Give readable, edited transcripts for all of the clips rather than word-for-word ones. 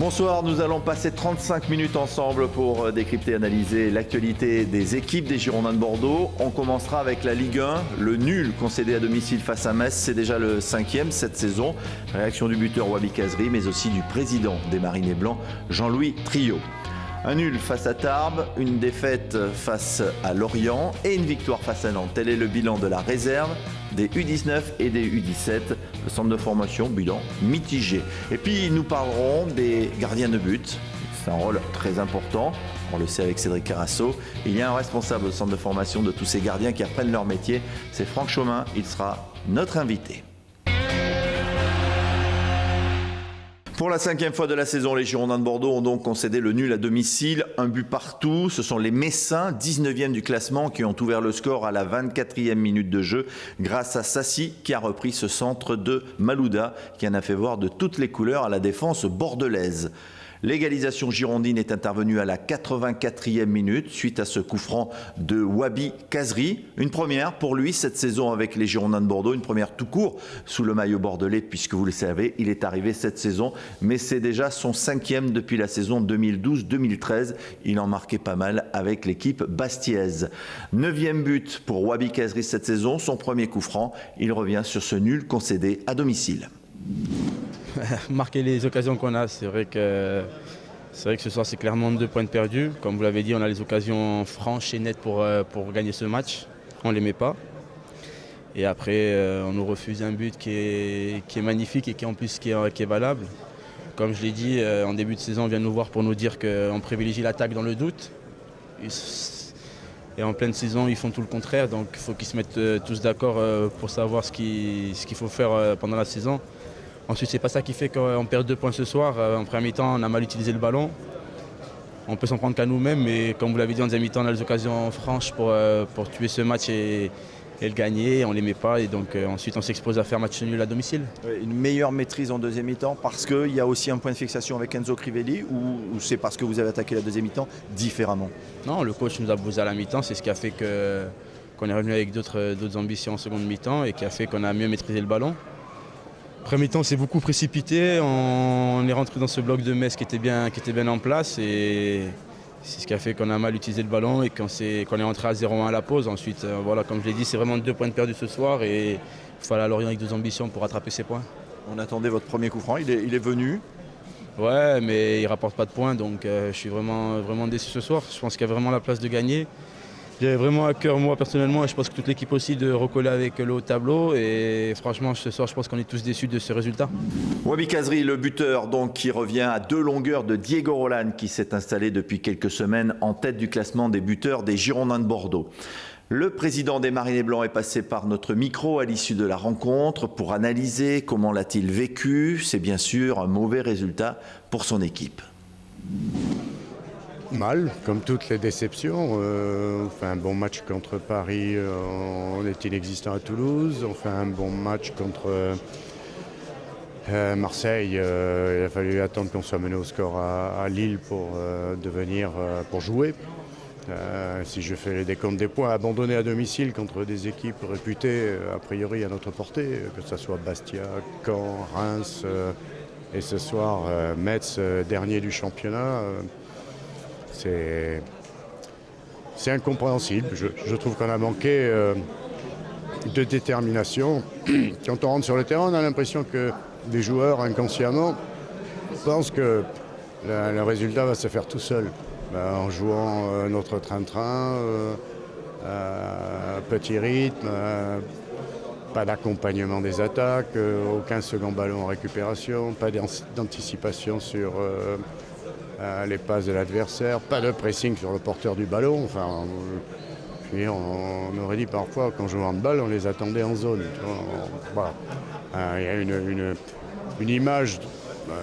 Bonsoir, nous allons passer 35 minutes ensemble pour décrypter et analyser l'actualité des équipes des Girondins de Bordeaux. On commencera avec la Ligue 1, le nul concédé à domicile face à Metz, c'est déjà le 5e cette saison. Réaction du buteur Wabi Kazri, mais aussi du président des Marinés Blancs, Jean-Louis Trio. Un nul face à Tarbes, une défaite face à Lorient et une victoire face à Nantes. Tel est le bilan de la réserve des U19 et des U17. Le centre de formation, bilan mitigé. Et puis nous parlerons des gardiens de but. C'est un rôle très important. On le sait avec Cédric Carasso. Il y a un responsable au centre de formation de tous ces gardiens qui apprennent leur métier. C'est Franck Chaumin. Il sera notre invité. Pour la 5e fois de la saison, les Girondins de Bordeaux ont donc concédé le nul à domicile, un but partout. Ce sont les Messins, 19e du classement, qui ont ouvert le score à la 24e minute de jeu grâce à Sassi qui a repris ce centre de Malouda qui en a fait voir de toutes les couleurs à la défense bordelaise. L'égalisation girondine est intervenue à la 84e minute suite à ce coup franc de Wabi Kazri. Une première pour lui cette saison avec les Girondins de Bordeaux, une première tout court sous le maillot bordelais puisque vous le savez, il est arrivé cette saison, mais c'est déjà son 5e depuis la saison 2012-2013. Il en marquait pas mal avec l'équipe bastiaise. 9e but pour Wabi Kazri cette saison, son premier coup franc. Il revient sur ce nul concédé à domicile. Marquer les occasions qu'on a, c'est vrai que ce soir c'est clairement 2 points de perdus. Comme vous l'avez dit, on a les occasions franches et nettes pour gagner ce match. On ne les met pas. Et après, on nous refuse un but qui est magnifique et qui est valable. Comme je l'ai dit, en début de saison, on vient nous voir pour nous dire qu'on privilégie l'attaque dans le doute. Et en pleine saison, ils font tout le contraire. Donc il faut qu'ils se mettent tous d'accord pour savoir ce qu'il faut faire pendant la saison. Ensuite, c'est pas ça qui fait qu'on perd 2 points ce soir. En première mi-temps, on a mal utilisé le ballon. On peut s'en prendre qu'à nous-mêmes, mais comme vous l'avez dit, en deuxième mi-temps, on a les occasions franches pour tuer ce match et le gagner. On ne les met pas et donc ensuite on s'expose à faire match nul à domicile. Une meilleure maîtrise en deuxième mi-temps parce qu'il y a aussi un point de fixation avec Enzo Crivelli ou c'est parce que vous avez attaqué la deuxième mi-temps différemment? Non, le coach nous a posé à la mi-temps, c'est ce qui a fait qu'on est revenu avec d'autres ambitions en seconde mi-temps et qui a fait qu'on a mieux maîtrisé le ballon. Premier temps, c'est beaucoup précipité. On est rentré dans ce bloc de Metz qui était bien en place et c'est ce qui a fait qu'on a mal utilisé le ballon et qu'on est rentré à 0-1 à la pause. Ensuite, voilà, comme je l'ai dit, c'est vraiment 2 points de perdus ce soir et il fallait à Lorient avec 2 ambitions pour rattraper ces points. On attendait votre premier coup franc, il est venu. Ouais, mais il ne rapporte pas de points, donc je suis vraiment déçu ce soir. Je pense qu'il y a vraiment la place de gagner. J'avais vraiment à cœur, moi personnellement, et je pense que toute l'équipe aussi, de recoller avec le haut tableau. Et franchement, ce soir, je pense qu'on est tous déçus de ce résultat. Wabi Kazri, le buteur, donc, qui revient à 2 longueurs de Diego Roland, qui s'est installé depuis quelques semaines en tête du classement des buteurs des Girondins de Bordeaux. Le président des Marinés Blancs est passé par notre micro à l'issue de la rencontre pour analyser comment l'a-t-il vécu. C'est bien sûr un mauvais résultat pour son équipe. Mal, comme toutes les déceptions. On fait un bon match contre Paris, on est inexistant à Toulouse. On fait un bon match contre Marseille. Il a fallu attendre qu'on soit mené au score à Lille pour jouer. Si je fais les décomptes des points abandonnés à domicile contre des équipes réputées a priori à notre portée, que ce soit Bastia, Caen, Reims et ce soir Metz, dernier du championnat. C'est incompréhensible. Je trouve qu'on a manqué de détermination. Quand on rentre sur le terrain, on a l'impression que les joueurs, inconsciemment, pensent que le résultat va se faire tout seul. En jouant notre train-train, petit rythme, pas d'accompagnement des attaques, aucun second ballon en récupération, pas d'anticipation sur les passes de l'adversaire, pas de pressing sur le porteur du ballon. Enfin, on aurait dit parfois qu'en jouant de balle, on les attendait en zone. Voilà. Il y a une image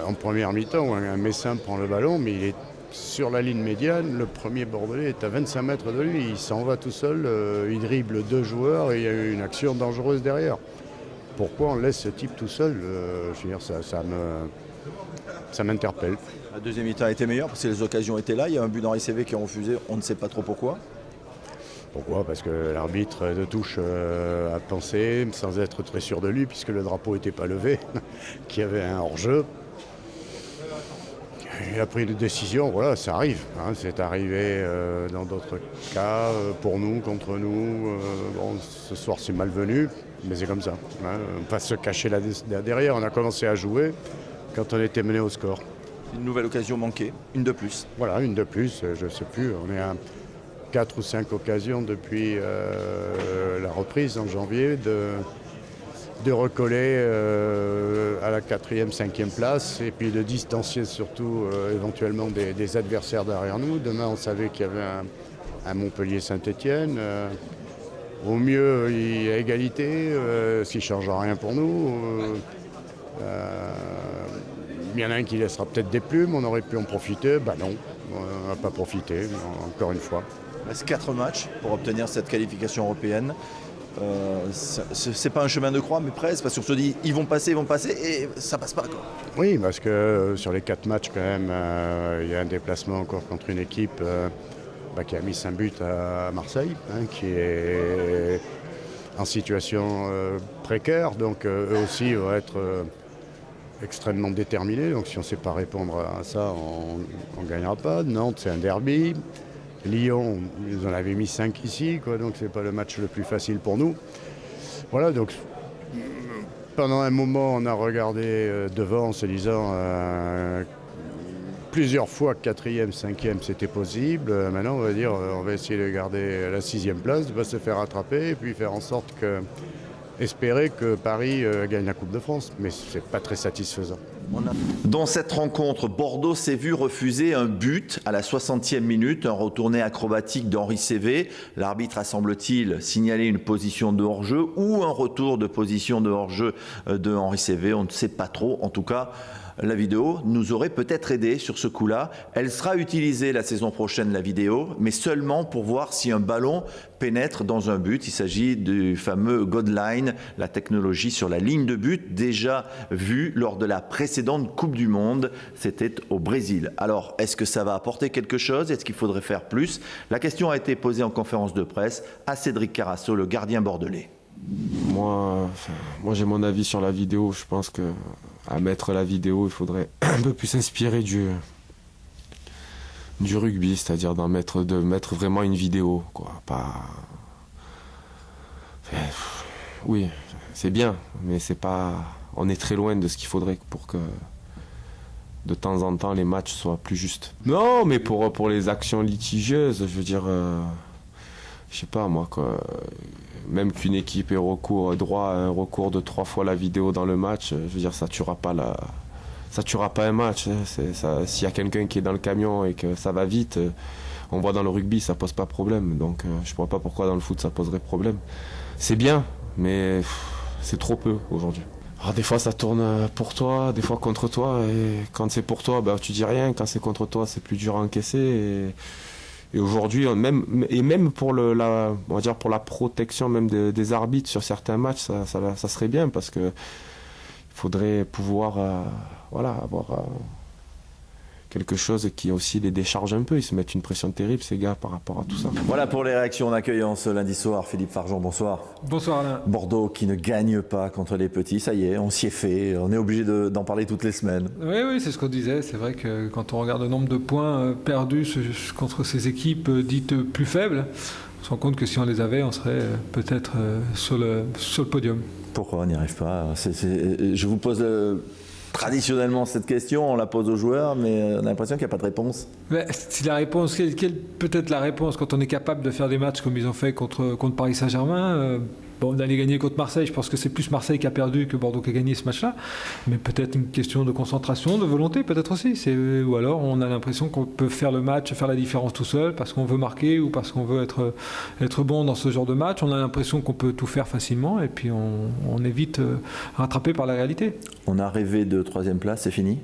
en première mi-temps où un Messin prend le ballon, mais il est sur la ligne médiane. Le premier Bordelais est à 25 mètres de lui. Il s'en va tout seul, il dribble 2 joueurs et il y a eu une action dangereuse derrière. Pourquoi on laisse ce type tout seul? Je veux dire, ça m'interpelle. La deuxième mi-temps a été meilleure parce que les occasions étaient là. Il y a un but d'Henri Cévé qui a refusé, on ne sait pas trop pourquoi. Pourquoi? Parce que l'arbitre de touche a pensé, sans être très sûr de lui, puisque le drapeau n'était pas levé, qu'il y avait un hors-jeu. il a pris des décisions, voilà, ça arrive. Hein, c'est arrivé dans d'autres cas, pour nous, contre nous. Bon, ce soir, c'est malvenu, mais c'est comme ça. Hein, on ne peut pas se cacher là derrière. On a commencé à jouer quand on était mené au score. Une nouvelle occasion manquée, une de plus. Voilà, une de plus, je ne sais plus. On est à 4 ou 5 occasions depuis la reprise en janvier de recoller à la 4e, 5e place et puis de distancier surtout éventuellement des adversaires derrière nous. Demain, on savait qu'il y avait un Montpellier-Saint-Étienne. Au mieux, il y a égalité, ce qui ne change rien pour nous. Il y en a un qui laissera peut-être des plumes, on aurait pu en profiter. Ben non, on n'a pas profité, encore une fois. Il reste 4 matchs pour obtenir cette qualification européenne. C'est pas un chemin de croix, mais presque, parce qu'on se dit ils vont passer, et ça passe pas, quoi. Oui, parce que sur les 4 matchs, quand même, il y a un déplacement encore contre une équipe qui a mis 5 buts à Marseille, hein, qui est en situation précaire. Donc eux aussi vont être extrêmement déterminés. Donc si on ne sait pas répondre à ça, on ne gagnera pas. Nantes, c'est un derby. Lyon, ils en avaient mis 5 ici, quoi, donc c'est pas le match le plus facile pour nous. Voilà, donc pendant un moment, on a regardé devant en se disant plusieurs fois 4e, 5e, c'était possible. Maintenant, on va dire, on va essayer de garder la 6e place, de ne pas se faire attraper et puis faire en sorte espérer que Paris gagne la Coupe de France. Mais ce n'est pas très satisfaisant. Dans cette rencontre, Bordeaux s'est vu refuser un but à la 60e minute, un retourné acrobatique d'Henri Cévé. L'arbitre a, semble-t-il, signalé une position de hors-jeu ou un retour de position de hors-jeu de Henri Cévé. On ne sait pas trop. En tout cas, la vidéo nous aurait peut-être aidé sur ce coup-là. Elle sera utilisée la saison prochaine, la vidéo, mais seulement pour voir si un ballon pénètre dans un but. Il s'agit du fameux Godline, la technologie sur la ligne de but, déjà vue lors de la précédente Coupe du Monde. C'était au Brésil. Alors, est-ce que ça va apporter quelque chose? Est-ce qu'il faudrait faire plus? La question a été posée en conférence de presse à Cédric Carasso, le gardien bordelais. Moi, j'ai mon avis sur la vidéo. Je pense qu'à mettre la vidéo, il faudrait un peu plus s'inspirer du rugby, c'est-à-dire de mettre vraiment une vidéo, quoi. Pas... Oui, c'est bien, mais c'est pas... On est très loin de ce qu'il faudrait pour que de temps en temps les matchs soient plus justes. Non, mais pour les actions litigieuses, je veux dire, je sais pas moi, quoi. Même qu'une équipe ait droit à un recours de 3 fois la vidéo dans le match, je veux dire, ça tuera pas un match. S'il y a quelqu'un qui est dans le camion et que ça va vite, on voit dans le rugby, ça pose pas problème. Donc je vois pas pourquoi dans le foot ça poserait problème. C'est bien, mais c'est trop peu aujourd'hui. Alors, des fois ça tourne pour toi, des fois contre toi, et quand c'est pour toi, tu dis rien. Quand c'est contre toi, c'est plus dur à encaisser. Et aujourd'hui, même pour on va dire pour la protection même des arbitres sur certains matchs, ça serait bien, parce que il faudrait pouvoir avoir quelque chose qui aussi les décharge un peu. Ils se mettent une pression terrible, ces gars, par rapport à tout ça. Voilà pour les réactions en accueillant ce lundi soir. Philippe Fargeon, bonsoir. Bonsoir Alain. Bordeaux qui ne gagne pas contre les petits, ça y est, on s'y est fait. On est obligé d'en parler toutes les semaines. Oui, c'est ce qu'on disait. C'est vrai que quand on regarde le nombre de points perdus contre ces équipes dites plus faibles, on se rend compte que si on les avait, on serait peut-être sur le podium. Pourquoi on n'y arrive pas? Je vous pose traditionnellement cette question, on la pose aux joueurs, mais on a l'impression qu'il n'y a pas de réponse. Mais si la réponse, quelle peut être la réponse quand on est capable de faire des matchs comme ils ont fait contre Paris Saint-Germain? D'aller gagner contre Marseille, je pense que c'est plus Marseille qui a perdu que Bordeaux qui a gagné ce match-là. Mais peut-être une question de concentration, de volonté, peut-être aussi. Ou alors on a l'impression qu'on peut faire le match, faire la différence tout seul, parce qu'on veut marquer ou parce qu'on veut être bon dans ce genre de match. On a l'impression qu'on peut tout faire facilement et puis on est vite rattrapé par la réalité. On a rêvé de 3e place, c'est fini?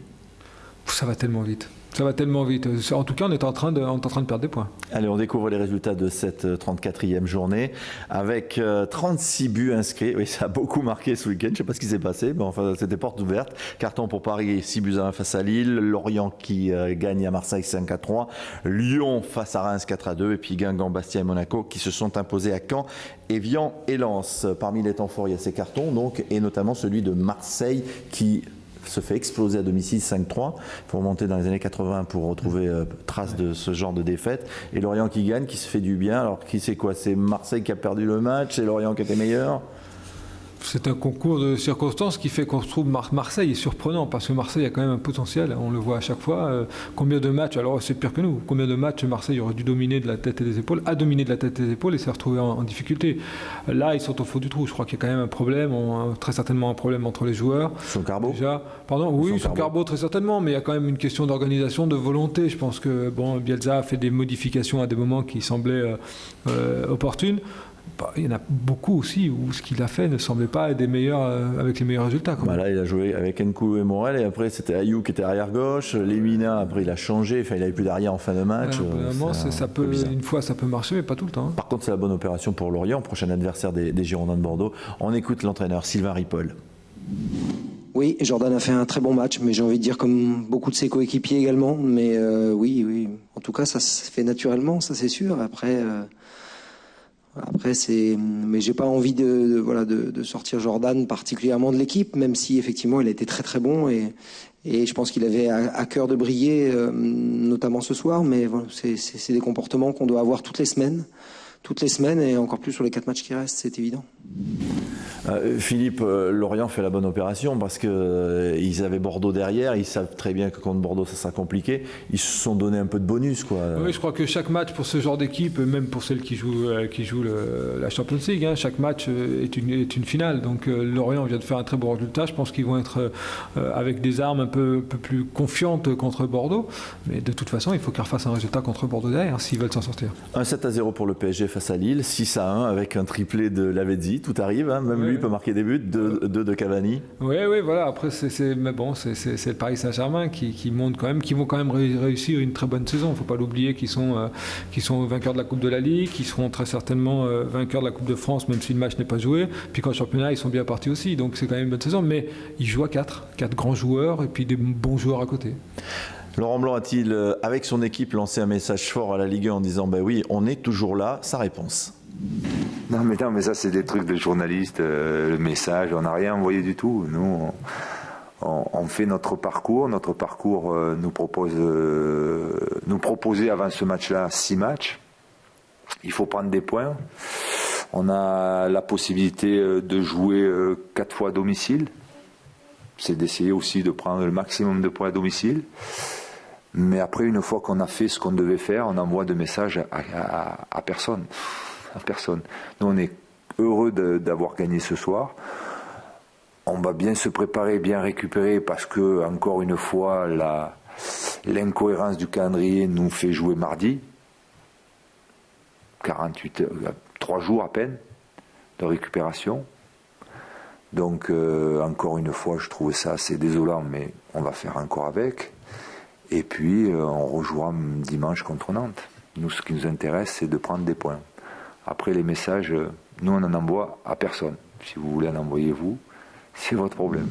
Ça va tellement vite. Ça va tellement vite. En tout cas, on est en train de perdre des points. Allez, on découvre les résultats de cette 34e journée avec 36 buts inscrits. Oui, ça a beaucoup marqué ce week-end. Je ne sais pas ce qui s'est passé, mais enfin, c'était porte ouverte. Carton pour Paris, 6-1 face à Lille. Lorient qui gagne à Marseille 5-3. Lyon face à Reims 4-2. Et puis Guingamp, Bastia et Monaco qui se sont imposés à Caen, Évian et Lens. Parmi les temps forts, il y a ces cartons, donc, et notamment celui de Marseille qui se fait exploser à domicile 5-3. Il faut remonter dans les années 80 pour retrouver trace de ce genre de défaite. Et Lorient qui gagne, qui se fait du bien. Alors qui c'est quoi? C'est Marseille qui a perdu le match, c'est Lorient qui était meilleur? C'est un concours de circonstances qui fait qu'on se trouve Marseille est surprenant parce que Marseille a quand même un potentiel, on le voit à chaque fois. Combien de matchs, alors c'est pire que nous, combien de matchs Marseille aurait dû dominer de la tête et des épaules, a dominé de la tête et des épaules et s'est retrouvé en difficulté. Là, ils sont au fond du trou. Je crois qu'il y a quand même un problème, très certainement un problème entre les joueurs. Son Carbo déjà, pardon, oui, son Carbo très certainement, mais il y a quand même une question d'organisation, de volonté. Je pense que Bielsa a fait des modifications à des moments qui semblaient opportunes. Il y en a beaucoup aussi où ce qu'il a fait ne semblait pas être des meilleurs, avec les meilleurs résultats. Là, il a joué avec Nkoulou et Morel, et après c'était Ayou qui était arrière-gauche, Lemina, après il a changé, il n'avait plus d'arrière en fin de match. Une fois ça peut marcher, mais pas tout le temps. Par contre, c'est la bonne opération pour Lorient, prochain adversaire des Girondins de Bordeaux. On écoute l'entraîneur Sylvain Ripoll. Oui, Jordan a fait un très bon match, mais j'ai envie de dire comme beaucoup de ses coéquipiers également. Mais oui, en tout cas, ça se fait naturellement, ça c'est sûr. Après, mais j'ai pas envie de sortir Jordan particulièrement de l'équipe, même si effectivement il a été très très bon et je pense qu'il avait à cœur de briller, notamment ce soir. Mais voilà, c'est des comportements qu'on doit avoir toutes les semaines et encore plus sur les 4 matchs qui restent, c'est évident. Philippe, Lorient fait la bonne opération parce qu'ils avaient Bordeaux derrière, ils savent très bien que contre Bordeaux ça sera compliqué, ils se sont donné un peu de bonus quoi. Oui, je crois que chaque match pour ce genre d'équipe, même pour celles qui jouent la Champions League, chaque match est une finale, donc Lorient vient de faire un très bon résultat, je pense qu'ils vont être avec des armes un peu plus confiantes contre Bordeaux, mais de toute façon il faut qu'ils refassent un résultat contre Bordeaux derrière s'ils veulent s'en sortir. 1-7-0 pour le PSG face à Lille, 6-1 avec un triplé de Lavezzi, tout arrive, même lui peut marquer des buts, 2 de Cavani. Oui, voilà, après c'est le Paris Saint-Germain qui monte quand même, qui vont quand même réussir une très bonne saison. Il ne faut pas l'oublier qu'ils sont vainqueurs de la Coupe de la Ligue, qu'ils seront très certainement vainqueurs de la Coupe de France, même si le match n'est pas joué. Puis qu'en championnat, ils sont bien partis aussi, donc c'est quand même une bonne saison. Mais ils jouent à 4 grands joueurs et puis des bons joueurs à côté. Laurent Blanc a-t-il, avec son équipe, lancé un message fort à la Ligue 1 en disant oui, on est toujours là, sa réponse? Non mais ça c'est des trucs de journalistes, le message, on n'a rien envoyé du tout. Nous on fait notre parcours nous proposait avant ce match-là 6 matchs. Il faut prendre des points. On a la possibilité de jouer 4 fois à domicile. C'est d'essayer aussi de prendre le maximum de points à domicile. Mais après, une fois qu'on a fait ce qu'on devait faire, on n'envoie de message à personne. Nous, on est heureux d'avoir gagné ce soir. On va bien se préparer, bien récupérer, parce que, encore une fois, l'incohérence du calendrier nous fait jouer mardi. 48 heures, 3 jours à peine de récupération. Donc, encore une fois, je trouve ça assez désolant, mais on va faire encore avec. Et puis, on rejouera dimanche contre Nantes. Nous, ce qui nous intéresse, c'est de prendre des points. Après, les messages, nous, on n'en envoie à personne. Si vous voulez en envoyer, vous, c'est votre problème.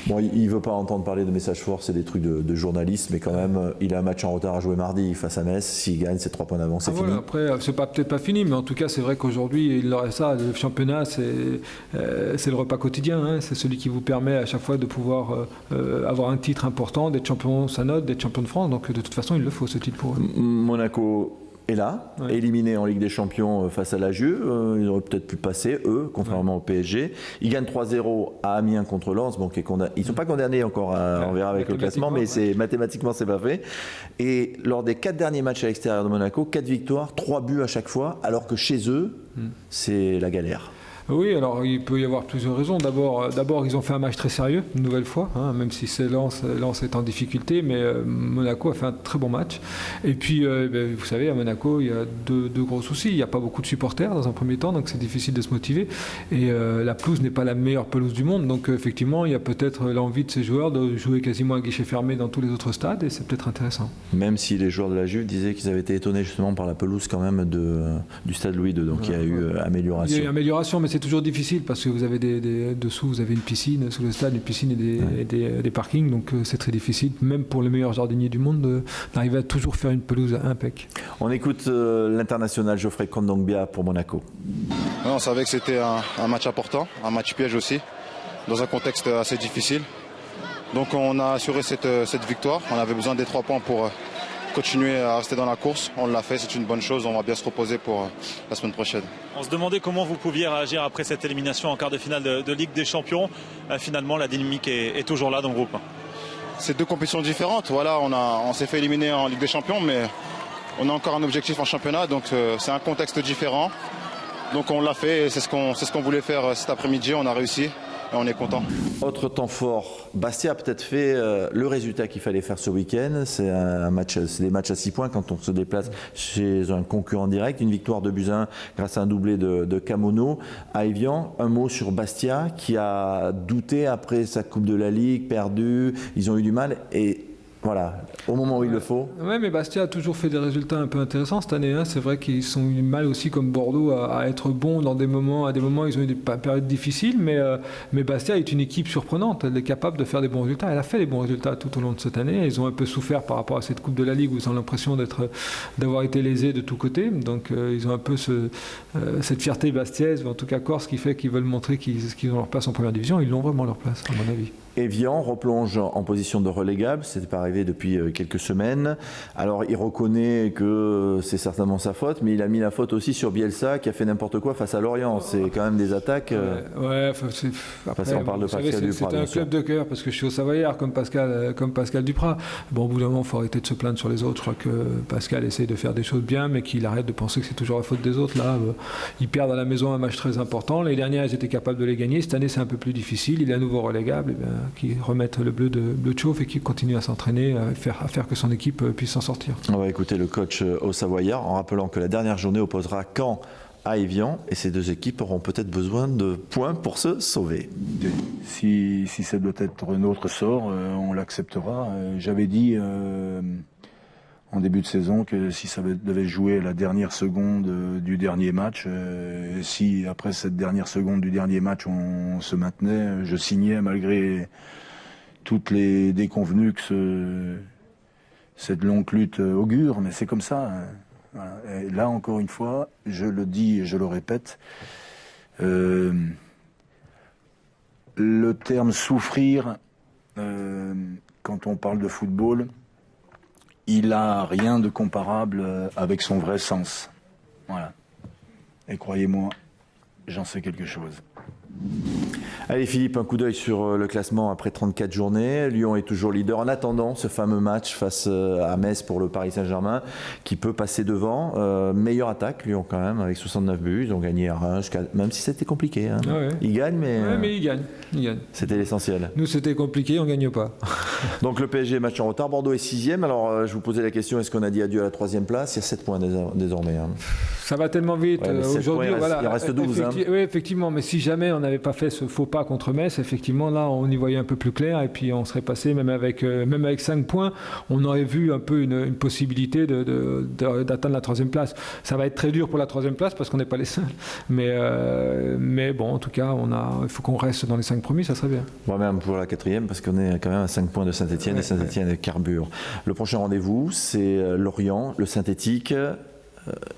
Bon, il ne veut pas entendre parler de messages forts, c'est des trucs de journalistes, mais quand même, il a un match en retard à jouer mardi face à Metz. S'il gagne, c'est 3 points d'avance, c'est fini. Voilà, après, c'est peut-être pas fini, mais en tout cas, c'est vrai qu'aujourd'hui, le championnat, c'est le repas quotidien. C'est celui qui vous permet à chaque fois de pouvoir avoir un titre important, d'être champion Sanote, d'être champion de France. Donc, de toute façon, il le faut, ce titre pour eux. Monaco est là, éliminé en Ligue des Champions face à la Juve. Ils auraient peut-être pu passer, eux, contrairement au PSG. Ils gagnent 3-0 à Amiens contre Lens. Bon, ils ne sont pas condamnés encore, on verra avec le classement, mais mathématiquement, c'est pas fait. Et lors des 4 derniers matchs à l'extérieur de Monaco, 4 victoires, 3 buts à chaque fois, alors que chez eux, c'est la galère. Oui, alors il peut y avoir plusieurs raisons. D'abord, ils ont fait un match très sérieux, une nouvelle fois, même si Lens est en difficulté, mais Monaco a fait un très bon match. Et puis, vous savez, à Monaco, il y a deux gros soucis. Il n'y a pas beaucoup de supporters dans un premier temps, donc c'est difficile de se motiver. Et la pelouse n'est pas la meilleure pelouse du monde, donc effectivement, il y a peut-être l'envie de ces joueurs de jouer quasiment à guichet fermé dans tous les autres stades, et c'est peut-être intéressant. Même si les joueurs de la Juve disaient qu'ils avaient été étonnés justement par la pelouse quand même du stade Louis II, donc il y a eu amélioration. Il y a eu amélioration, mais c'est toujours difficile parce que vous avez dessous, vous avez une piscine sous le stade, une piscine et des parkings, donc c'est très difficile, même pour les meilleurs jardiniers du monde, d'arriver à toujours faire une pelouse impec. On écoute l'international Geoffrey Kondogbia pour Monaco. On savait que c'était un match important, un match piège aussi, dans un contexte assez difficile. Donc on a assuré cette victoire. On avait besoin des 3 points pour continuer à rester dans la course. On l'a fait, c'est une bonne chose. On va bien se reposer pour la semaine prochaine. On se demandait comment vous pouviez réagir après cette élimination en quart de finale de Ligue des Champions. Finalement, la dynamique est toujours là dans le groupe. C'est 2 compétitions différentes. Voilà, on s'est fait éliminer en Ligue des Champions, mais on a encore un objectif en championnat. Donc c'est un contexte différent. Donc on l'a fait et c'est ce qu'on voulait faire cet après-midi. On a réussi. Et on est content. Autre temps fort, Bastia a peut-être fait le résultat qu'il fallait faire ce week-end. C'est des matchs à 6 points quand on se déplace chez un concurrent direct. Une victoire de Buzyn grâce à un doublé de Camono à Evian. Un mot sur Bastia qui a douté après sa Coupe de la Ligue, perdu. Ils ont eu du mal et voilà, au moment où il le faut. Oui, mais Bastia a toujours fait des résultats un peu intéressants cette année. C'est vrai qu'ils sont eu mal aussi, comme Bordeaux, à être bons dans des moments. À des moments, ils ont eu des périodes difficiles, mais Bastia est une équipe surprenante. Elle est capable de faire des bons résultats. Elle a fait des bons résultats tout au long de cette année. Ils ont un peu souffert par rapport à cette Coupe de la Ligue où ils ont l'impression d'avoir été lésés de tous côtés. Donc, ils ont un peu cette fierté bastiaise, ou en tout cas corse, qui fait qu'ils veulent montrer qu'ils ont leur place en première division. Ils l'ont vraiment leur place, à mon avis. Evian replonge en position de relégable, c'est pas arrivé depuis quelques semaines. Alors il reconnaît que c'est certainement sa faute, mais il a mis la faute aussi sur Bielsa qui a fait n'importe quoi face à Lorient. C'est quand même des attaques. Après, on parle de Pascal Duprat. C'est un club de cœur parce que je suis au Savoyard comme Pascal Duprat. Bon, au bout d'un moment, il faut arrêter de se plaindre sur les autres. Je crois que Pascal essaie de faire des choses bien, mais qu'il arrête de penser que c'est toujours la faute des autres. Là, ils perdent à la maison un match très important. L'année dernière, ils étaient capables de les gagner. Cette année, c'est un peu plus difficile. Il est à nouveau relégable. Qui remettent le bleu de chauffe et qui continue à s'entraîner, à faire que son équipe puisse s'en sortir. On va écouter le coach au Savoyard en rappelant que la dernière journée opposera Caen à Evian et ces 2 équipes auront peut-être besoin de points pour se sauver. Si ça doit être notre sort, on l'acceptera. J'avais dit en début de saison que si ça devait jouer la dernière seconde du dernier match, si après cette dernière seconde du dernier match on se maintenait, je signais malgré toutes les déconvenues que cette longue lutte augure, mais c'est comme ça. Voilà. Et là encore une fois, je le dis et je le répète, le terme souffrir, quand on parle de football, il n'a rien de comparable avec son vrai sens. Voilà. Et croyez-moi, j'en sais quelque chose. Allez Philippe, un coup d'œil sur le classement après 34 journées. Lyon est toujours leader en attendant ce fameux match face à Metz pour le Paris Saint-Germain qui peut passer devant. Meilleure attaque, Lyon quand même, avec 69 buts. Ils ont gagné à Reims, même si c'était compliqué. Hein. Ah ouais. Ils gagnent, mais... Ouais, mais ils gagnent. C'était l'essentiel. Nous, c'était compliqué, on ne gagne pas. Donc le PSG match en retard. Bordeaux est 6e. Alors je vous posais la question, est-ce qu'on a dit adieu à la 3e place? Il y a 7 points désormais. Hein. Ça va tellement vite. Aujourd'hui, il en reste 12. Oui, effectivement, mais si jamais on n'avait pas fait ce faux pas contre Metz, effectivement, là, on y voyait un peu plus clair et puis on serait passé, même avec 5 points, on aurait vu un peu une possibilité d'atteindre la 3e place. Ça va être très dur pour la 3e place parce qu'on n'est pas les seuls. Mais bon, en tout cas, il faut qu'on reste dans les 5 premiers, ça serait bien. Bon, même pour la 4e, parce qu'on est quand même à 5 points de Saint-Etienne et Saint-Etienne carbure. Le prochain rendez-vous, c'est Lorient, le synthétique.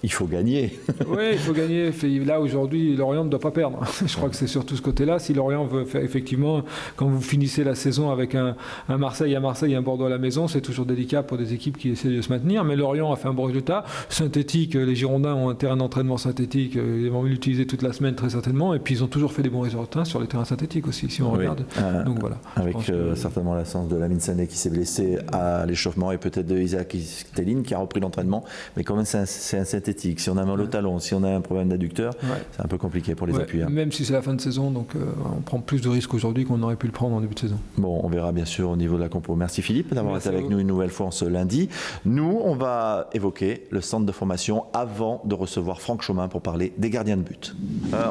Il faut gagner. Oui, il faut gagner. Là, aujourd'hui, Lorient ne doit pas perdre. Je crois que c'est surtout ce côté-là. Si Lorient veut faire, effectivement, quand vous finissez la saison avec un Marseille à Marseille et un Bordeaux à la maison, c'est toujours délicat pour des équipes qui essaient de se maintenir. Mais Lorient a fait un bon résultat. Synthétique, les Girondins ont un terrain d'entraînement synthétique. Ils vont l'utiliser toute la semaine, très certainement. Et puis, ils ont toujours fait des bons résultats sur les terrains synthétiques aussi, si on regarde. Donc, voilà. Avec certainement l'absence de Lamine Sané qui s'est blessé à l'échauffement et peut-être de Isaac Stelline qui a repris l'entraînement. Mais quand même, c'est un synthétique. Si on a mal au talon, si on a un problème d'adducteur, c'est un peu compliqué pour les appuyer. Même si c'est la fin de saison, donc on prend plus de risques aujourd'hui qu'on aurait pu le prendre en début de saison. Bon, on verra bien sûr au niveau de la compo. Merci Philippe d'avoir été avec nous une nouvelle fois en ce lundi. Nous, on va évoquer le centre de formation avant de recevoir Franck Chaumin pour parler des gardiens de but.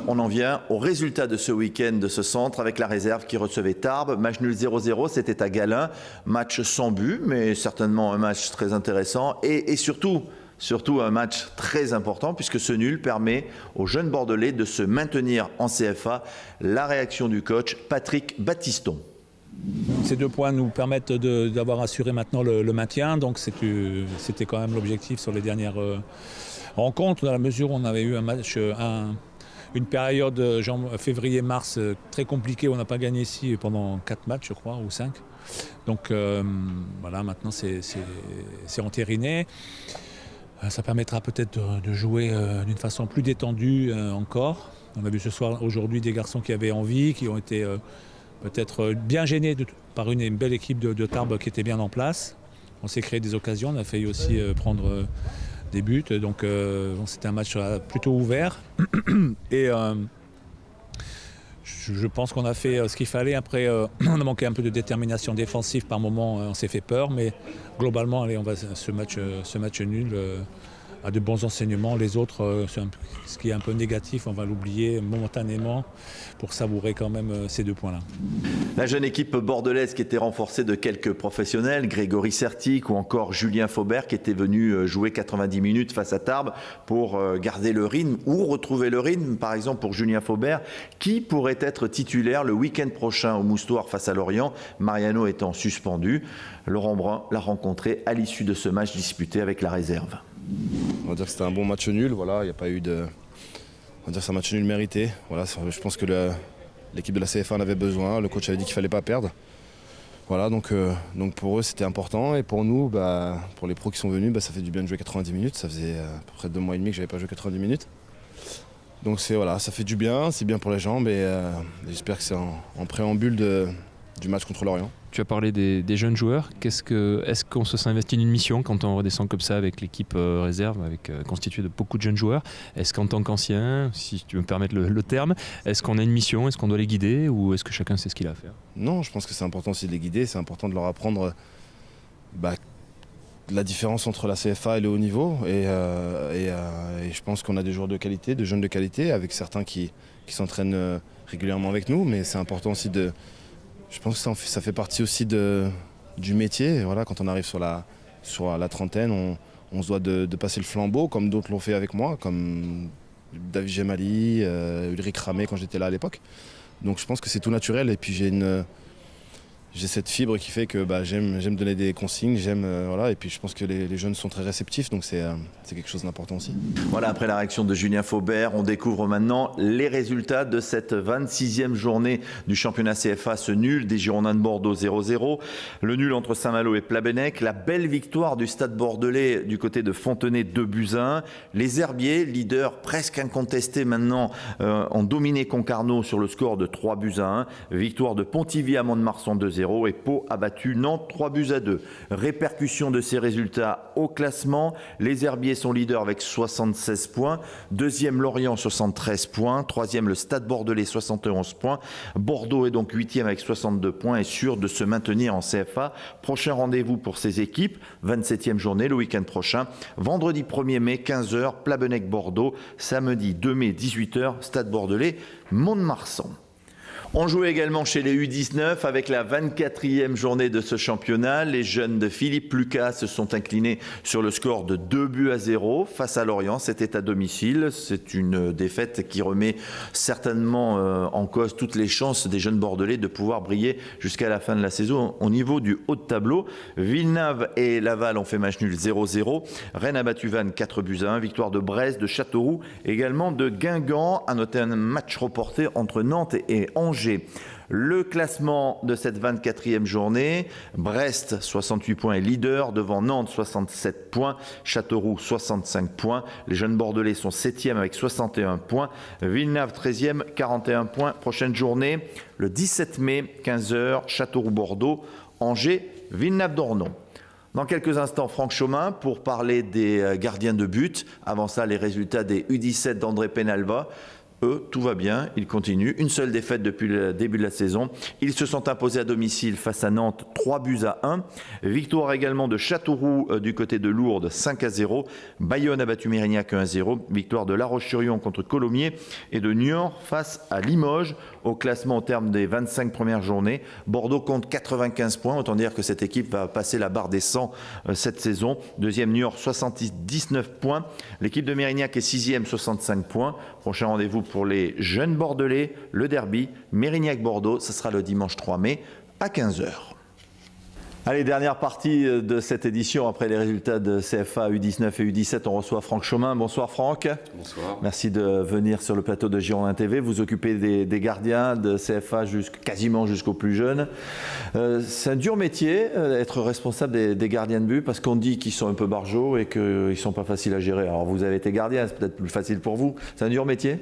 On en vient au résultat de ce week-end de ce centre avec la réserve qui recevait Tarbes. Match nul 0-0, c'était à Galin. Match sans but, mais certainement un match très intéressant et surtout un match très important puisque ce nul permet aux jeunes Bordelais de se maintenir en CFA. La réaction du coach Patrick Battiston. Ces 2 points nous permettent d'avoir assuré maintenant le maintien, donc c'était quand même l'objectif sur les dernières rencontres, dans la mesure où on avait eu un match, une période février-mars très compliquée, on n'a pas gagné ici pendant 4 matchs je crois, ou 5. Donc voilà, maintenant c'est entériné. Ça permettra peut-être de jouer d'une façon plus détendue encore. On a vu ce soir, aujourd'hui, des garçons qui avaient envie, qui ont été peut-être bien gênés par une belle équipe de Tarbes qui était bien en place. On s'est créé des occasions, on a failli aussi prendre des buts. Donc c'était un match plutôt ouvert. Et je pense qu'on a fait ce qu'il fallait. Après, on a manqué un peu de détermination défensive par moment. On s'est fait peur, mais globalement, allez, ce match nul a de bons enseignements. Les autres, ce qui est un peu négatif, on va l'oublier momentanément pour savourer quand même ces 2 points-là. La jeune équipe bordelaise qui était renforcée de quelques professionnels, Grégory Sertic ou encore Julien Faubert qui était venu jouer 90 minutes face à Tarbes pour garder le rythme ou retrouver le rythme. Par exemple pour Julien Faubert, qui pourrait être titulaire le week-end prochain au Moustoir face à Lorient, Mariano étant suspendu. Laurent Brun l'a rencontré à l'issue de ce match disputé avec la réserve. On va dire que c'était un bon match nul, voilà, il n'y a pas eu de... On va dire que c'est un match nul mérité. Voilà, je pense que l'équipe de la CFA en avait besoin, le coach avait dit qu'il ne fallait pas perdre. Voilà, donc pour eux c'était important et pour nous, pour les pros qui sont venus, ça fait du bien de jouer 90 minutes. Ça faisait à peu près 2 mois et demi que je n'avais pas joué 90 minutes. Donc voilà, ça fait du bien, c'est bien pour les jambes et j'espère que c'est en préambule du match contre Lorient. Tu as parlé des jeunes joueurs. Est-ce qu'on se s'investit d'une mission quand on redescend comme ça avec l'équipe réserve, constituée de beaucoup de jeunes joueurs? Est-ce qu'en tant qu'ancien, si tu veux me permettre le terme, est-ce qu'on a une mission? Est-ce qu'on doit les guider ou est-ce que chacun sait ce qu'il a à faire? Non, je pense que c'est important aussi de les guider. C'est important de leur apprendre la différence entre la CFA et le haut niveau. Et je pense qu'on a des joueurs de qualité, de jeunes de qualité, avec certains qui s'entraînent régulièrement avec nous. Mais c'est important aussi de... Je pense que ça fait partie aussi du métier. Voilà, quand on arrive sur la trentaine, on se doit de passer le flambeau, comme d'autres l'ont fait avec moi, comme David Gemali, Ulrich Ramé quand j'étais là à l'époque. Donc je pense que c'est tout naturel. Et puis j'ai cette fibre qui fait que j'aime donner des consignes, voilà, et puis je pense que les jeunes sont très réceptifs, donc c'est quelque chose d'important aussi. Voilà, après la réaction de Julien Faubert, on découvre maintenant les résultats de cette 26e journée du championnat CFA, ce nul des Girondins de Bordeaux 0-0, le nul entre Saint-Malo et Plabennec, la belle victoire du Stade Bordelais du côté de Fontenay 2-1, les Herbiers, leaders presque incontestés maintenant, ont dominé Concarneau sur le score de 3-1, victoire de Pontivy à Mont-de-Marsan 2-0, et Pau a battu Nantes 3-2. Répercussion de ces résultats au classement. Les Herbiers sont leaders avec 76 points. Deuxième Lorient 73 points. Troisième le Stade Bordelais 71 points. Bordeaux est donc 8e avec 62 points et sûr de se maintenir en CFA. Prochain rendez-vous pour ces équipes. 27e journée le week-end prochain. Vendredi 1er mai 15h Plabennec-Bordeaux. Samedi 2 mai 18h Stade Bordelais Mont-de-Marsan. On jouait également chez les U19 avec la 24e journée de ce championnat. Les jeunes de Philippe Lucas se sont inclinés sur le score de 2-0 face à Lorient. C'était à domicile. C'est une défaite qui remet certainement en cause toutes les chances des jeunes Bordelais de pouvoir briller jusqu'à la fin de la saison au niveau du haut de tableau. Villeneuve et Laval ont fait match nul 0-0. Rennes a battu Vannes 4-1. Victoire de Brest, de Châteauroux, également de Guingamp. À noter un match reporté entre Nantes et Angers. Le classement de cette 24e journée, Brest 68 points est leader, devant Nantes 67 points, Châteauroux 65 points, les jeunes Bordelais sont 7e avec 61 points, Villeneuve 13e 41 points. Prochaine journée, le 17 mai 15h, Châteauroux-Bordeaux, Angers, Villeneuve-d'Ornon. Dans quelques instants, Franck Chaumin pour parler des gardiens de but. Avant ça, les résultats des U17 d'André Penalva. Eux, tout va bien, ils continuent. Une seule défaite depuis le début de la saison. Ils se sont imposés à domicile face à Nantes 3-1. Victoire également de Châteauroux du côté de Lourdes 5-0. Bayonne a battu Mérignac 1-0. Victoire de La Roche-sur-Yon contre Colomiers et de Niort face à Limoges. Au classement au terme des 25 premières journées, Bordeaux compte 95 points. Autant dire que cette équipe va passer la barre des 100 cette saison. Deuxième Niort 79 points. L'équipe de Mérignac est 6e 65 points. Prochain rendez-vous pour les jeunes Bordelais, le derby Mérignac-Bordeaux, ce sera le dimanche 3 mai à 15h. Allez, dernière partie de cette édition. Après les résultats de CFA U19 et U17, on reçoit Franck Chomin. Bonsoir Franck. Bonsoir. Merci de venir sur le plateau de Girondin TV. Vous occupez des gardiens de CFA quasiment jusqu'aux plus jeunes. C'est un dur métier, être responsable des gardiens de but, parce qu'on dit qu'ils sont un peu barjots et qu'ils ne sont pas faciles à gérer. Alors vous avez été gardien, c'est peut-être plus facile pour vous. C'est un dur métier ?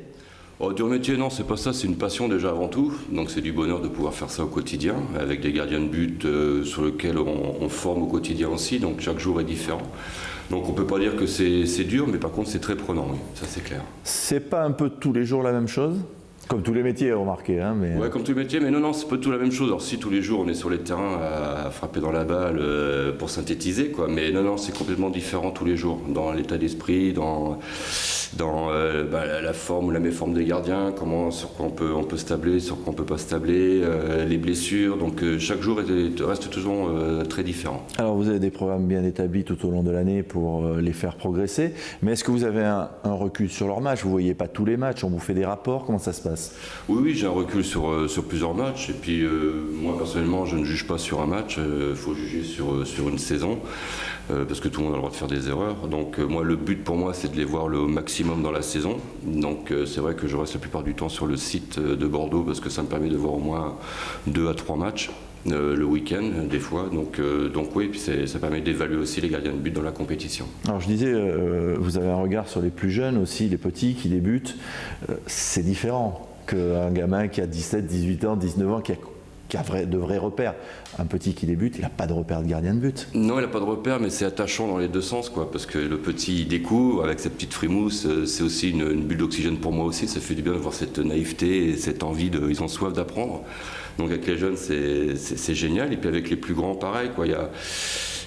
Oh, dur métier, non, c'est pas ça, c'est une passion déjà avant tout. Donc c'est du bonheur de pouvoir faire ça au quotidien, avec des gardiens de but sur lesquels on forme au quotidien aussi, donc chaque jour est différent. Donc on peut pas dire que c'est dur, mais par contre c'est très prenant, oui, ça c'est clair. C'est pas un peu tous les jours la même chose ? Comme tous les métiers, remarquez. Hein, mais... Ouais, comme tous les métiers, mais non, c'est pas tout la même chose. Alors si tous les jours on est sur les terrains à frapper dans la balle pour synthétiser, quoi, mais non, c'est complètement différent tous les jours, dans l'état d'esprit, dans la forme ou la méforme des gardiens, sur quoi on peut se tabler, sur quoi on peut pas se tabler, les blessures, donc chaque jour reste toujours très différent. Alors vous avez des programmes bien établis tout au long de l'année pour les faire progresser, mais est-ce que vous avez un recul sur leurs matchs ? Vous ne voyez pas tous les matchs, on vous fait des rapports, comment ça se passe ? Oui, j'ai un recul sur plusieurs matchs, et puis moi personnellement je ne juge pas sur un match, il faut juger sur une saison. Parce que tout le monde a le droit de faire des erreurs. Donc moi, le but pour moi, c'est de les voir le maximum dans la saison. Donc c'est vrai que je reste la plupart du temps sur le site de Bordeaux parce que ça me permet de voir au moins 2 à 3 matchs le week-end, des fois. Donc oui, puis ça permet d'évaluer aussi les gardiens de but dans la compétition. Alors je disais, vous avez un regard sur les plus jeunes aussi, les petits qui débutent. C'est différent qu'un gamin qui a 17, 18 ans, 19 ans, qui a de vrais repères. Un petit qui débute, il n'a pas de repère de gardien de but. Non, il n'a pas de repère, mais c'est attachant dans les deux sens, quoi, parce que le petit il découvre avec sa petite frimousse, c'est aussi une bulle d'oxygène pour moi aussi. Ça fait du bien de voir cette naïveté et cette envie ils ont soif d'apprendre. Donc avec les jeunes, c'est génial. Et puis avec les plus grands, pareil, quoi.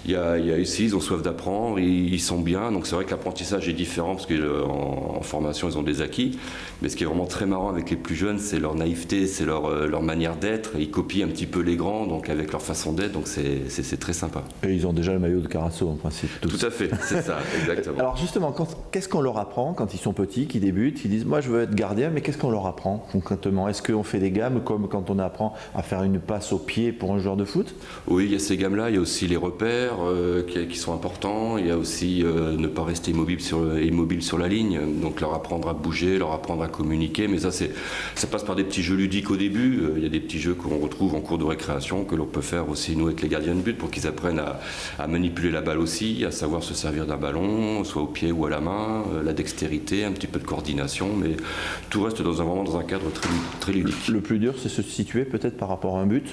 Il y a ici, ils ont soif d'apprendre, ils sont bien. Donc c'est vrai que l'apprentissage est différent parce qu'en formation, ils ont des acquis. Mais ce qui est vraiment très marrant avec les plus jeunes, c'est leur naïveté, c'est leur manière d'être. Ils copient un petit peu les grands, donc avec leur façon d'être. Donc c'est très sympa. Et ils ont déjà le maillot de Carasso en principe. Tout à fait, c'est ça, exactement. Alors justement, qu'est-ce qu'on leur apprend quand ils sont petits, qui débutent, qui disent « moi je veux être gardien », mais qu'est-ce qu'on leur apprend concrètement ? Est-ce qu'on fait des gammes comme quand on apprend à faire une passe au pied pour un joueur de foot ? Oui, il y a ces gammes-là, il y a aussi les repères qui sont importants, il y a aussi ne pas rester immobile sur la ligne, donc leur apprendre à bouger, leur apprendre à communiquer, mais ça passe par des petits jeux ludiques au début. Il y a des petits jeux qu'on retrouve en cours de récréation, que l'on peut faire aussi nous avec les gardiens de but pour qu'ils apprennent à manipuler la balle aussi, à savoir se servir d'un ballon, soit au pied ou à la main, la dextérité, un petit peu de coordination, mais tout reste vraiment dans un cadre très, très ludique. Le plus dur, c'est se situer peut-être par rapport à un but ?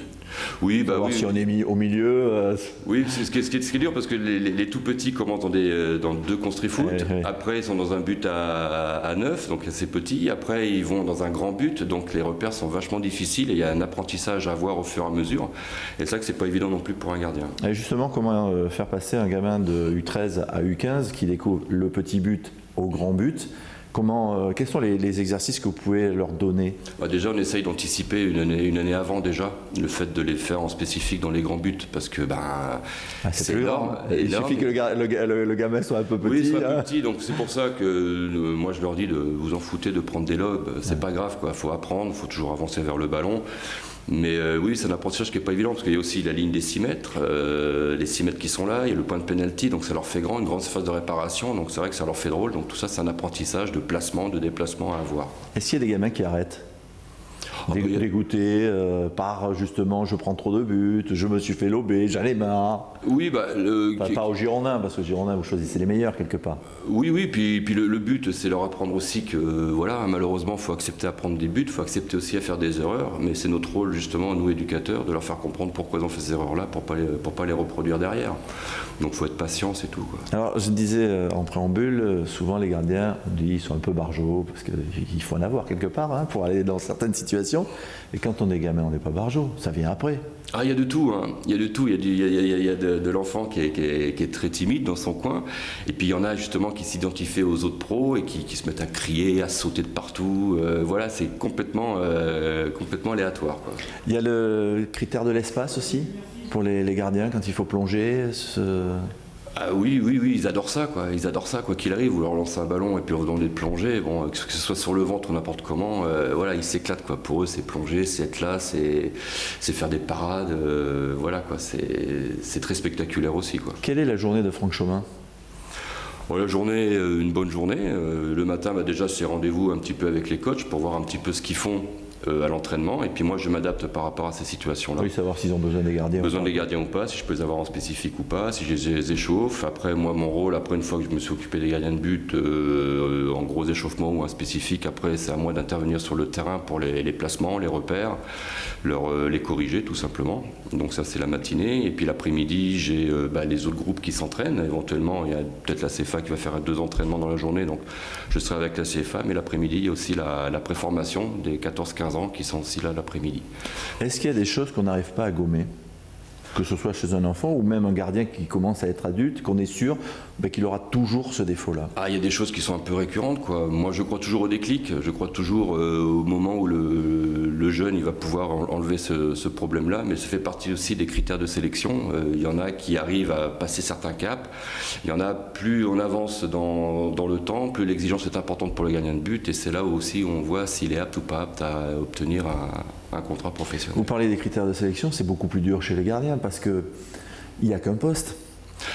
Oui, oui. Si on est mis au milieu. Oui, c'est ce qui est dur parce que les tout petits commencent dans 2 construits foot. Après, ils sont dans un but à 9, donc assez petit. Après, ils vont dans un grand but, donc les repères sont vachement difficiles et il y a un apprentissage à avoir au fur et à mesure. Et c'est ça que c'est pas évident non plus pour un gardien. Et justement, comment faire passer un gamin de U13 à U15 qui découvre le petit but au grand but ? Quels sont les exercices que vous pouvez leur donner ? Déjà, on essaye d'anticiper une année avant déjà, le fait de les faire en spécifique dans les grands buts, parce que c'est énorme. Il suffit que le gamin soit un peu petit. Oui, soit un peu petit, donc c'est pour ça que moi je leur dis de vous en foutez de prendre des lobes, c'est pas grave, il faut apprendre, il faut toujours avancer vers le ballon. Mais oui, c'est un apprentissage qui n'est pas évident parce qu'il y a aussi la ligne des 6 mètres, les 6 mètres qui sont là, il y a le point de pénalty, donc ça leur fait une grande phase de réparation, donc c'est vrai que ça leur fait drôle. Donc tout ça, c'est un apprentissage de placement, de déplacement à avoir. Est-ce qu'il y a des gamins qui arrêtent ? Dégoûté par justement je prends trop de buts, je me suis fait lober, j'en ai marre. Oui, pas aux Girondins, parce que Girondins vous choisissez les meilleurs quelque part. Oui, puis le but c'est leur apprendre aussi que voilà, malheureusement il faut accepter à prendre des buts, il faut accepter aussi à faire des erreurs, mais c'est notre rôle justement, nous éducateurs, de leur faire comprendre pourquoi ils ont fait ces erreurs-là pour pas les reproduire derrière. Donc il faut être patient, c'est tout, quoi. Alors je disais en préambule, souvent les gardiens ils sont un peu barjots, parce qu'il faut en avoir quelque part pour aller dans certaines situations. Et quand on est gamin, on n'est pas barjot, ça vient après. Ah, il y a de tout, il y a de tout. Il y a de l'enfant qui est très timide dans son coin, et puis il y en a justement qui s'identifient aux autres pros et qui se mettent à crier, à sauter de partout. Voilà, c'est complètement aléatoire, quoi. Il y a le critère de l'espace aussi pour les gardiens quand il faut plonger. Ah oui, ils adorent ça, quoi. Ils adorent ça, quoi qu'il arrive. Vous leur lancez un ballon et puis vous donnez de plonger. Bon, que ce soit sur le ventre ou n'importe comment, voilà, ils s'éclatent, quoi. Pour eux, c'est plonger, c'est être là, c'est faire des parades. Voilà, quoi. C'est très spectaculaire aussi, quoi. Quelle est la journée de Franck Chaumin ? Bon, la journée, une bonne journée. Le matin, déjà, c'est rendez-vous un petit peu avec les coachs pour voir un petit peu ce qu'ils font à l'entraînement, et puis moi je m'adapte par rapport à ces situations-là. Oui, savoir s'ils ont besoin des gardiens. Besoin des gardiens ou pas, si je peux les avoir en spécifique ou pas, si je les échauffe. Après, moi, mon rôle, après une fois que je me suis occupé des gardiens de but, en gros échauffement ou un spécifique, après c'est à moi d'intervenir sur le terrain pour les placements, les repères, les corriger tout simplement. Donc ça c'est la matinée, et puis l'après-midi j'ai les autres groupes qui s'entraînent. Éventuellement il y a peut-être la CFA qui va faire 2 entraînements dans la journée, donc je serai avec la CFA, mais l'après-midi il y a aussi la préformation des 14-15 ans qui sont aussi là l'après-midi. Est-ce qu'il y a des choses qu'on n'arrive pas à gommer ? Que ce soit chez un enfant ou même un gardien qui commence à être adulte, qu'on est sûr qu'il aura toujours ce défaut-là. Ah, il y a des choses qui sont un peu récurrentes, quoi. Moi, je crois toujours au déclic. Je crois toujours au moment où le jeune il va pouvoir enlever ce problème-là. Mais ça fait partie aussi des critères de sélection. Il y en a qui arrivent à passer certains caps. Il y en a, plus on avance dans le temps, plus l'exigence est importante pour le gardien de but. Et c'est là aussi où on voit s'il est apte ou pas apte à obtenir un contrat professionnel. Vous parlez des critères de sélection, c'est beaucoup plus dur chez les gardiens parce qu'il n'y a qu'un poste.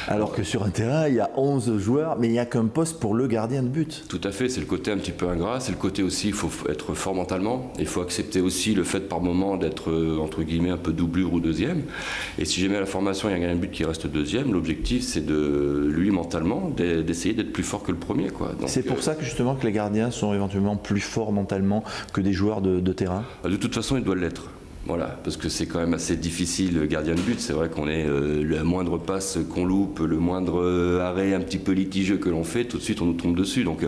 Alors que sur un terrain, il y a 11 joueurs, mais il n'y a qu'un poste pour le gardien de but. Tout à fait, c'est le côté un petit peu ingrat, c'est le côté aussi, il faut être fort mentalement, il faut accepter aussi le fait par moment d'être, entre guillemets, un peu doublure ou deuxième. Et si jamais à la formation, il y a un gardien de but qui reste deuxième, l'objectif, c'est de, lui, mentalement, d'essayer d'être plus fort que le premier, quoi. Donc, c'est pour ça que justement que les gardiens sont éventuellement plus forts mentalement que des joueurs de terrain. De toute façon, ils doivent l'être. Voilà, parce que c'est quand même assez difficile, le gardien de but. C'est vrai qu'on est la moindre passe qu'on loupe, le moindre arrêt un petit peu litigieux que l'on fait, tout de suite on nous tombe dessus. Donc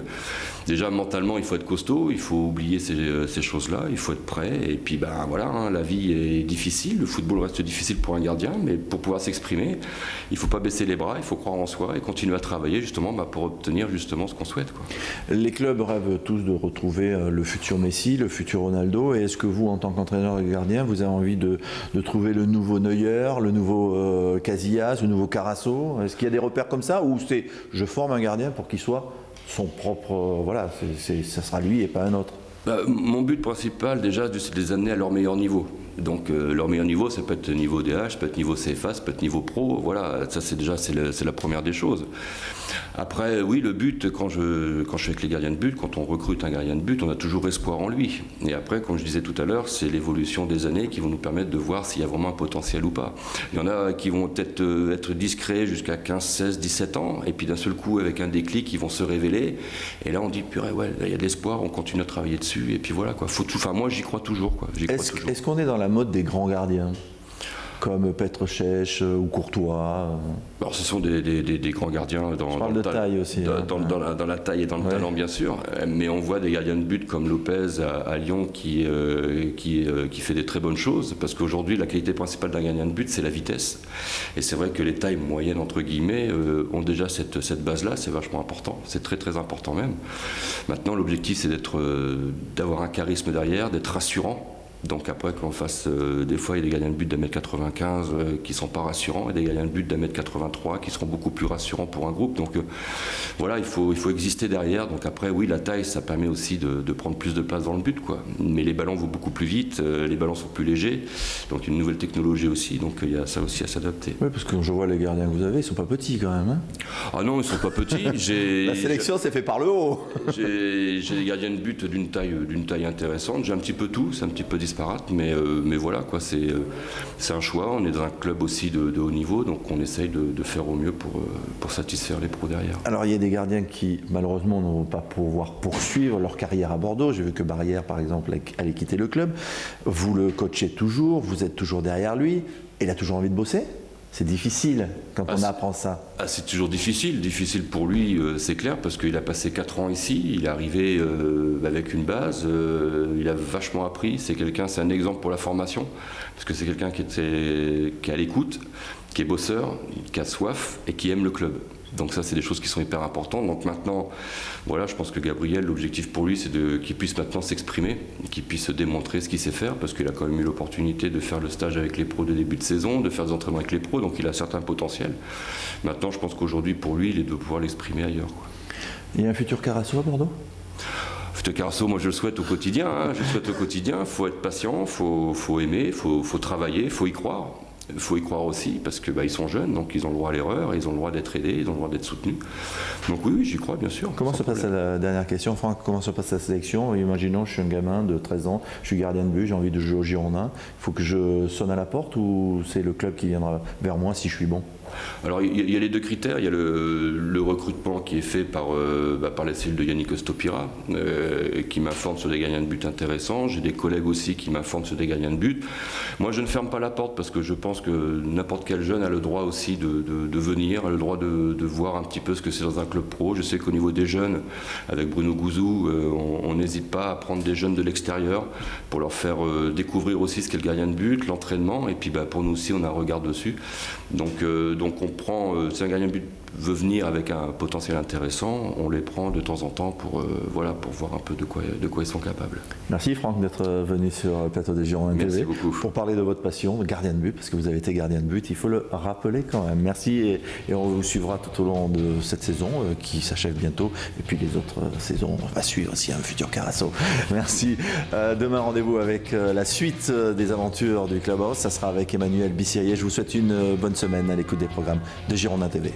déjà mentalement il faut être costaud, il faut oublier ces choses-là, il faut être prêt. Et puis voilà, la vie est difficile, le football reste difficile pour un gardien, mais pour pouvoir s'exprimer, il ne faut pas baisser les bras, il faut croire en soi et continuer à travailler justement pour obtenir justement ce qu'on souhaite, quoi. Les clubs rêvent tous de retrouver le futur Messi, le futur Ronaldo. Et est-ce que vous, en tant qu'entraîneur de gardien, vous avez envie de trouver le nouveau Neuer, le nouveau Casillas, le nouveau Carasso? Est-ce qu'il y a des repères comme ça, ou c'est je forme un gardien pour qu'il soit son propre, voilà, ça sera lui et pas un autre? Mon but principal déjà, c'est de les amener à leur meilleur niveau. Donc leur meilleur niveau, ça peut être niveau DH, ça peut être niveau CFA, ça peut être niveau pro. Voilà, ça c'est la première des choses. Après, oui, le but, quand je suis avec les gardiens de but, quand on recrute un gardien de but, on a toujours espoir en lui. Et après, comme je disais tout à l'heure, c'est l'évolution des années qui vont nous permettre de voir s'il y a vraiment un potentiel ou pas. Il y en a qui vont peut-être être discrets jusqu'à 15, 16, 17 ans, et puis d'un seul coup, avec un déclic, ils vont se révéler. Et là, on dit, purée, ouais, il y a de l'espoir, on continue à travailler dessus, et puis voilà, quoi. Moi, j'y crois toujours, quoi. Est-ce qu'on est dans la mode des grands gardiens, comme Petr Cech ou Courtois? Alors ce sont des grands gardiens dans la taille aussi, dans la taille et dans le talent bien sûr, mais on voit des gardiens de but comme Lopez à Lyon qui fait des très bonnes choses, parce qu'aujourd'hui la qualité principale d'un gardien de but c'est la vitesse, et c'est vrai que les tailles moyennes entre guillemets ont déjà cette base là, c'est vachement important, c'est très très important même. Maintenant l'objectif c'est d'avoir un charisme derrière, d'être rassurant. Donc après qu'on fasse, des fois il y a des gardiens de but d'1m95 qui ne sont pas rassurants, et des gardiens de but d'1m83 qui seront beaucoup plus rassurants pour un groupe. Donc voilà, il faut exister derrière. Donc après oui, la taille ça permet aussi de prendre plus de place dans le but, quoi. Mais les ballons vont beaucoup plus vite, les ballons sont plus légers, donc une nouvelle technologie aussi, donc il y a ça aussi à s'adapter. Oui, parce que quand je vois les gardiens que vous avez, ils ne sont pas petits quand même, hein. Ah non, ils ne sont pas petits. La sélection c'est fait par le haut. J'ai des gardiens de but d'une taille intéressante, j'ai un petit peu tout, c'est un petit peu disparate, mais voilà, quoi, c'est un choix. On est dans un club aussi de haut niveau, donc on essaye de faire au mieux pour satisfaire les pros derrière. Alors il y a des gardiens qui malheureusement ne vont pas pouvoir poursuivre leur carrière à Bordeaux. J'ai vu que Barrière par exemple allait quitter le club. Vous le coachez toujours, vous êtes toujours derrière lui, et il a toujours envie de bosser? C'est difficile quand on apprend ça. C'est toujours difficile pour lui, c'est clair, parce qu'il a passé 4 ans ici, il est arrivé avec une base, il a vachement appris, c'est un exemple pour la formation, parce que c'est quelqu'un qui est à l'écoute, qui est bosseur, qui a soif et qui aime le club. Donc ça, c'est des choses qui sont hyper importantes. Donc maintenant, voilà, je pense que Gabriel, l'objectif pour lui, c'est qu'il puisse maintenant s'exprimer, qu'il puisse démontrer ce qu'il sait faire, parce qu'il a quand même eu l'opportunité de faire le stage avec les pros de début de saison, de faire des entraînements avec les pros, donc il a un certain potentiel. Maintenant, je pense qu'aujourd'hui, pour lui, il est de pouvoir l'exprimer ailleurs, quoi. Il y a un futur Carasso à Bordeaux ? Futur Carasso, moi je le souhaite au quotidien. Je le souhaite au quotidien. Il faut être patient, il faut aimer, il faut travailler, il faut y croire. Il faut y croire aussi parce que ils sont jeunes, donc ils ont le droit à l'erreur, ils ont le droit d'être aidés, ils ont le droit d'être soutenus. Donc oui, j'y crois bien sûr. Comment se passe la dernière question, Franck? Comment se passe la sélection? Imaginons, je suis un gamin de 13 ans, je suis gardien de but, j'ai envie de jouer au Girondins. Il faut que je sonne à la porte ou c'est le club qui viendra vers moi si je suis bon? Alors il y a les deux critères, il y a le recrutement qui est fait par la cellule de Yannick Stopira qui m'informe sur des gardiens de but intéressants, j'ai des collègues aussi qui m'informent sur des gardiens de but. Moi je ne ferme pas la porte parce que je pense que n'importe quel jeune a le droit aussi de venir, a le droit de voir un petit peu ce que c'est dans un club pro. Je sais qu'au niveau des jeunes, avec Bruno Gouzou, on n'hésite pas à prendre des jeunes de l'extérieur pour leur faire découvrir aussi ce qu'est le gardien de but, l'entraînement, et puis pour nous aussi on a un regard dessus. Donc on prend, si un gardien de but veut venir avec un potentiel intéressant, on les prend de temps en temps pour voir un peu de quoi ils sont capables. Merci Franck d'être venu sur le plateau des Girondins TV. Merci beaucoup. Pour parler de votre passion de gardien de but, parce que vous avez été gardien de but, il faut le rappeler quand même. Merci et on vous suivra tout au long de cette saison qui s'achève bientôt et puis les autres saisons, on va suivre aussi un futur Carasso. Merci. Demain, rendez-vous avec la suite des aventures du Clubhouse. Ça sera avec Emmanuel Bissirier. Je vous souhaite une bonne semaine à l'écoute des programmes de Girondins TV.